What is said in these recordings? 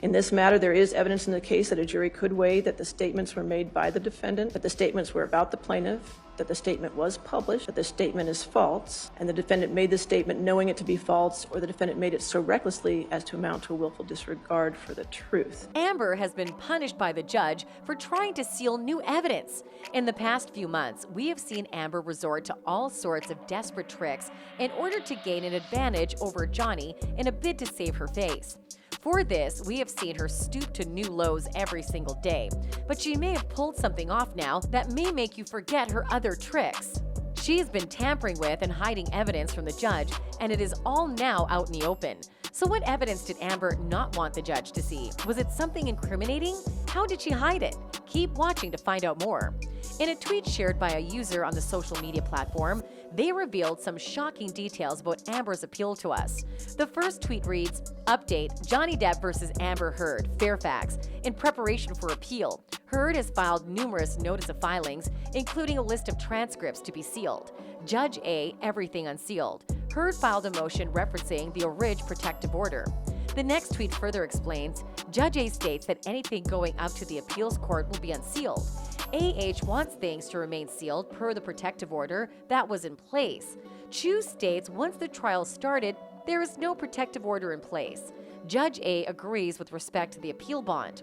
In this matter, there is evidence in the case that a jury could weigh that the statements were made by the defendant, that the statements were about the plaintiff, that the statement was published, that the statement is false, and the defendant made the statement knowing it to be false, or the defendant made it so recklessly as to amount to a willful disregard for the truth. Amber has been punished by the judge for trying to seal new evidence. In the past few months, we have seen Amber resort to all sorts of desperate tricks in order to gain an advantage over Johnny in a bid to save her face. For this, we have seen her stoop to new lows every single day, but she may have pulled something off now that may make you forget her other tricks. She has been tampering with and hiding evidence from the judge, and it is all now out in the open. So what evidence did Amber not want the judge to see? Was it something incriminating? How did she hide it? Keep watching to find out more. In a tweet shared by a user on the social media platform, they revealed some shocking details about Amber's appeal to us. The first tweet reads, "Update, Johnny Depp versus Amber Heard, Fairfax, in preparation for appeal. Heard has filed numerous notice of filings, including a list of transcripts to be sealed. Judge A, everything unsealed. Heard filed a motion referencing the Origin protective order." The next tweet further explains, Judge A states that anything going up to the appeals court will be unsealed. AH wants things to remain sealed per the protective order that was in place. Chu states once the trial started, there is no protective order in place. Judge A agrees with respect to the appeal bond.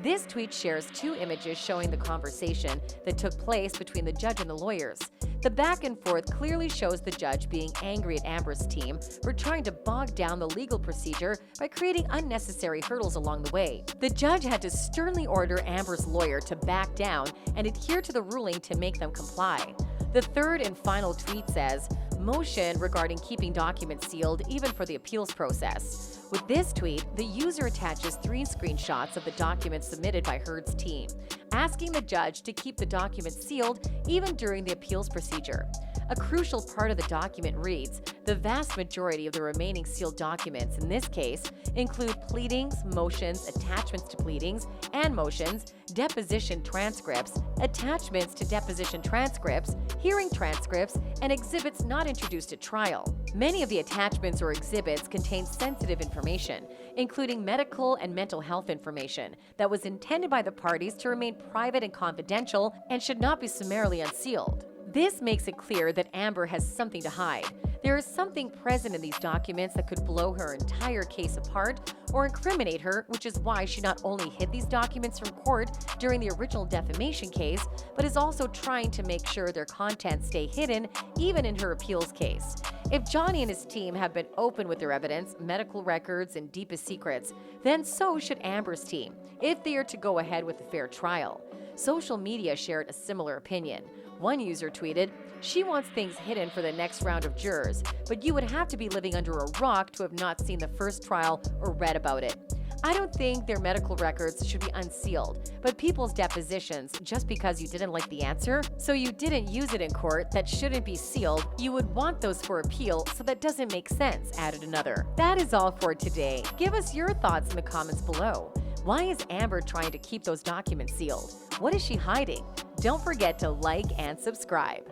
This tweet shares two images showing the conversation that took place between the judge and the lawyers. The back and forth clearly shows the judge being angry at Amber's team for trying to bog down the legal procedure by creating unnecessary hurdles along the way. The judge had to sternly order Amber's lawyer to back down and adhere to the ruling to make them comply. The third and final tweet says, "Motion regarding keeping documents sealed even for the appeals process." With this tweet, the user attaches 3 screenshots of the documents submitted by Heard's team, asking the judge to keep the documents sealed even during the appeals procedure. A crucial part of the document reads, "The vast majority of the remaining sealed documents in this case include pleadings, motions, attachments to pleadings and motions, deposition transcripts, attachments to deposition transcripts, hearing transcripts, and exhibits not introduced at trial." Many of the attachments or exhibits contain sensitive information, including medical and mental health information that was intended by the parties to remain private and confidential and should not be summarily unsealed. This makes it clear that Amber has something to hide. There is something present in these documents that could blow her entire case apart or incriminate her, which is why she not only hid these documents from court during the original defamation case, but is also trying to make sure their contents stay hidden even in her appeals case. If Johnny and his team have been open with their evidence, medical records, and deepest secrets, then so should Amber's team, if they are to go ahead with a fair trial. Social media shared a similar opinion. One user tweeted, "She wants things hidden for the next round of jurors, but you would have to be living under a rock to have not seen the first trial or read about it. I don't think their medical records should be unsealed, but people's depositions, just because you didn't like the answer, so you didn't use it in court, that shouldn't be sealed, you would want those for appeal, so that doesn't make sense," added another. That is all for today. Give us your thoughts in the comments below. Why is Amber trying to keep those documents sealed? What is she hiding? Don't forget to like and subscribe.